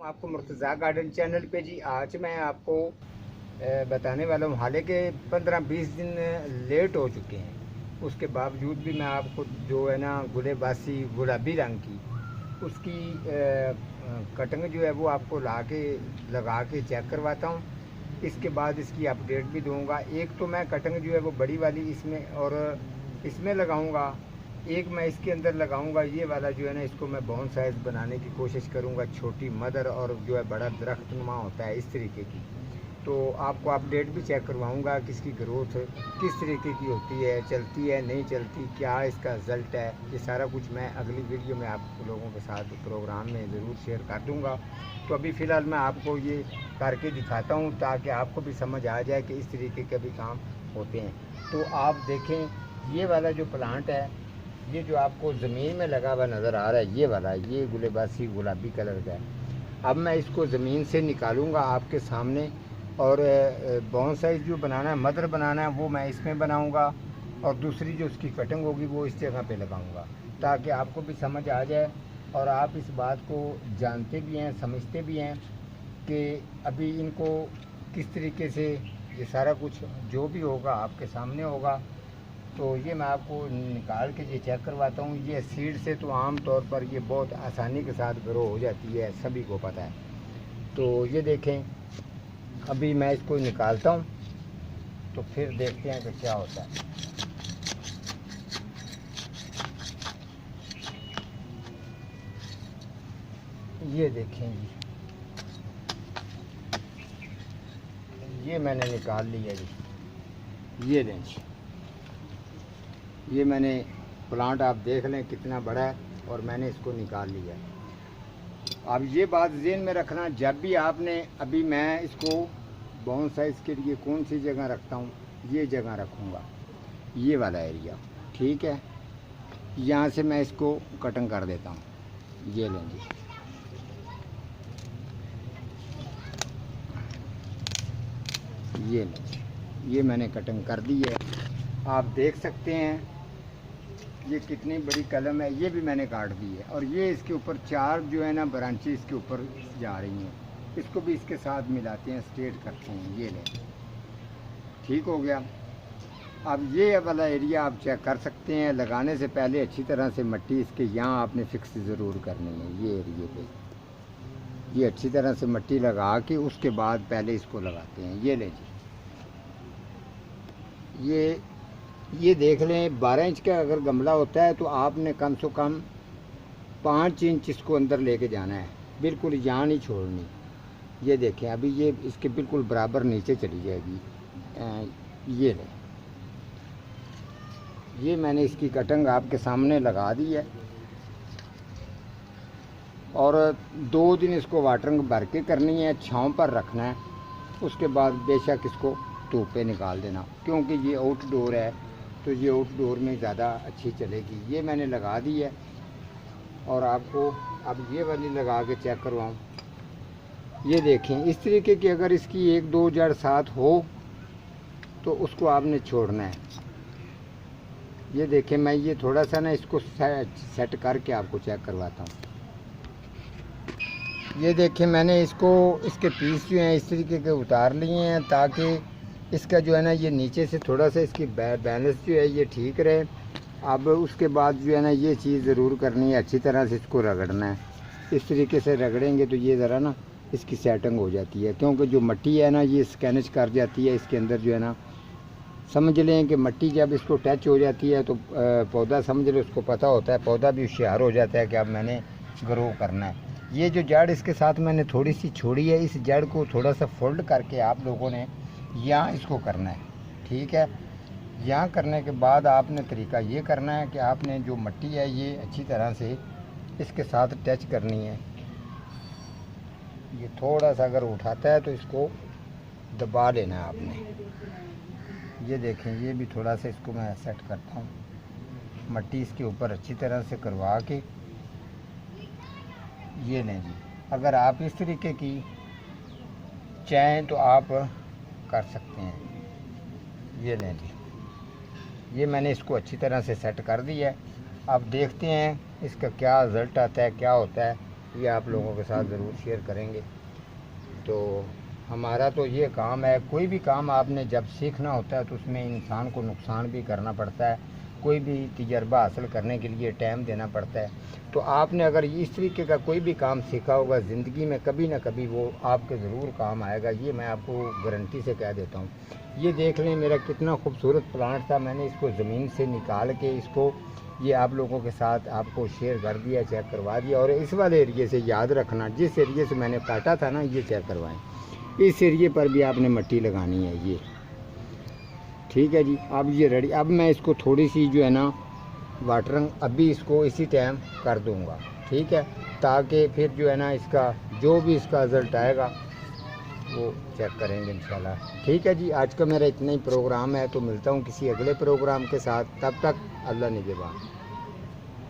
आपको Murtaza garden channel पे जी। आज मैं आपको बताने वाला हूँ, हालांकि 15-20 दिन लेट हो चुके हैं, उसके बावजूद भी मैं आपको जो है ना गुलेबासी गुलाबी रंग की उसकी कटिंग जो है वो आपको लगा के चेक करवाता हूँ। इसके बाद इसकी अपडेट भी दूंगा। एक तो मैं कटिंग जो है वो बड़ी वाली इसमें और इसमें लगाऊंगा, एक मैं इसके अंदर लगाऊंगा। ये वाला जो है ना इसको मैं बोन साइज़ बनाने की कोशिश करूंगा, छोटी मदर और जो है बड़ा दरख्त नुमा होता है इस तरीके की। तो आपको अपडेट भी चेक करवाऊंगा कि इसकी ग्रोथ किस तरीके की होती है, चलती है नहीं चलती, क्या इसका रिज़ल्ट है। ये सारा कुछ मैं अगली वीडियो में आप लोगों के साथ प्रोग्राम में ज़रूर शेयर कर दूंगा। तो अभी फ़िलहाल मैं आपको ये करके दिखाता हूँ ताकि आपको भी समझ आ जाए कि इस तरीके के भी काम होते हैं। तो आप देखें, ये वाला जो प्लांट है, ये जो आपको ज़मीन में लगा हुआ नज़र आ रहा है, ये वाला, ये गुलेबासी गुलाबी कलर का है। अब मैं इसको ज़मीन से निकालूंगा आपके सामने और बोन साइज़ जो बनाना है, मदर बनाना है, वो मैं इसमें बनाऊंगा और दूसरी जो उसकी कटिंग होगी वो इस जगह पे लगाऊंगा ताकि आपको भी समझ आ जाए और आप इस बात को जानते भी हैं, समझते भी हैं कि अभी इनको किस तरीके से ये सारा कुछ जो भी होगा आपके सामने होगा। तो ये मैं आपको निकाल के ये चेक करवाता हूँ। ये सीड से तो आम तौर पर ये बहुत आसानी के साथ ग्रो हो जाती है, सभी को पता है। तो ये देखें, अभी मैं इसको निकालता हूँ तो फिर देखते हैं कि क्या होता है। ये देखें जी, ये मैंने निकाल लिया जी। ये लें जी, ये मैंने प्लांट आप देख लें कितना बड़ा है और मैंने इसको निकाल लिया। अब ये बात ज़हन में रखना, जब भी आपने, अभी मैं इसको बोन साइज़ के लिए कौन सी जगह रखता हूँ, ये जगह रखूँगा, ये वाला एरिया, ठीक है। यहाँ से मैं इसको कटिंग कर देता हूँ। ये लें जी, ये लें, ये मैंने कटिंग कर दी है। आप देख सकते हैं ये कितनी बड़ी कलम है, ये भी मैंने काट दी है। और ये इसके ऊपर 4 जो है ना ब्रांचें इसके ऊपर जा रही हैं, इसको भी इसके साथ मिलाते हैं, स्ट्रेट करते हैं। ये लें, ठीक हो गया। अब ये वाला एरिया आप चेक कर सकते हैं। लगाने से पहले अच्छी तरह से मिट्टी इसके यहाँ आपने फिक्स ज़रूर करनी है। ये एरिए पे ये अच्छी तरह से मिट्टी लगा के उसके बाद पहले इसको लगाते हैं। ये लें जी, ये देख लें, 12 इंच का अगर गमला होता है तो आपने कम से कम 5 इंच इसको अंदर लेके जाना है, बिल्कुल यहाँ नहीं छोड़नी। ये देखें, अभी ये इसके बिल्कुल बराबर नीचे चली जाएगी। ये लें, ये मैंने इसकी कटिंग आपके सामने लगा दी है और 2 दिन इसको वाटरिंग भर के करनी है, छाँव पर रखना है। उसके बाद बेशक इसको धूप पे निकाल देना, क्योंकि ये आउटडोर है तो ये आउटडोर में ज़्यादा अच्छी चलेगी। ये मैंने लगा दी है और आपको अब ये वाली लगा के चेक करवाऊँ। ये देखें, इस तरीके की अगर इसकी 1-2 जड़ साथ हो तो उसको आपने छोड़ना है। ये देखें, मैं ये थोड़ा सा ना इसको सेट करके आपको चेक करवाता हूँ। ये देखें, मैंने इसके पीस जो हैं इस तरीके के उतार लिए हैं ताकि इसका जो है ना ये नीचे से थोड़ा सा इसकी बैलेंस जो है ये ठीक रहे। अब उसके बाद जो है ना ये चीज़ ज़रूर करनी है, अच्छी तरह से इसको रगड़ना है। इस तरीके से रगड़ेंगे तो ये ज़रा ना इसकी सेटिंग हो जाती है, क्योंकि जो मिट्टी है ना ये स्कैनेज कर जाती है इसके अंदर। जो है ना, समझ लें कि मिट्टी जब इसको टच हो जाती है तो पौधा, समझ लें, उसको पता होता है, पौधा भी होशियार हो जाता है कि अब मैंने ग्रो करना है। ये जो जड़ इसके साथ मैंने थोड़ी सी छोड़ी है, इस जड़ को थोड़ा सा फोल्ड करके आप लोगों ने यहाँ इसको करना है, ठीक है। यहाँ करने के बाद आपने तरीका ये करना है कि आपने जो मिट्टी है ये अच्छी तरह से इसके साथ टच करनी है। ये थोड़ा सा अगर उठाता है तो इसको दबा लेना है आपने। ये देखें, ये भी थोड़ा सा इसको मैं सेट करता हूँ, मिट्टी इसके ऊपर अच्छी तरह से करवा के। ये लें जी, अगर आप इस तरीके की चाहें तो आप कर सकते हैं। ये लें जी, ये मैंने इसको अच्छी तरह से सेट कर दिया है। अब देखते हैं इसका क्या रिज़ल्ट आता है, क्या होता है। ये आप लोगों के साथ ज़रूर शेयर करेंगे। तो हमारा तो ये काम है, कोई भी काम आपने जब सीखना होता है तो उसमें इंसान को नुकसान भी करना पड़ता है, कोई भी तजर्बा हासिल करने के लिए टाइम देना पड़ता है। तो आपने अगर इस तरीके का कोई भी काम सीखा होगा ज़िंदगी में, कभी ना कभी वो आपके ज़रूर काम आएगा, ये मैं आपको गारंटी से कह देता हूँ। ये देख लें मेरा कितना खूबसूरत प्लांट था, मैंने इसको ज़मीन से निकाल के इसको ये आप लोगों के साथ आपको शेयर कर दिया, चेक करवा दिया। और इस वाले एरिए से याद रखना, जिस एरिए से मैंने काटा था ना, ये चेक करवाएं, इस एरिए पर भी आपने मिट्टी लगानी है ये, ठीक है जी। अब ये रेडी, अब मैं इसको थोड़ी सी जो है ना वाटरिंग अभी इसको इसी टाइम कर दूंगा, ठीक है, ताकि फिर जो है ना इसका जो भी इसका रिज़ल्ट आएगा वो चेक करेंगे इंशाल्लाह। ठीक है जी, आज का मेरा इतना ही प्रोग्राम है, तो मिलता हूँ किसी अगले प्रोग्राम के साथ, तब तक अल्लाह निगहबान।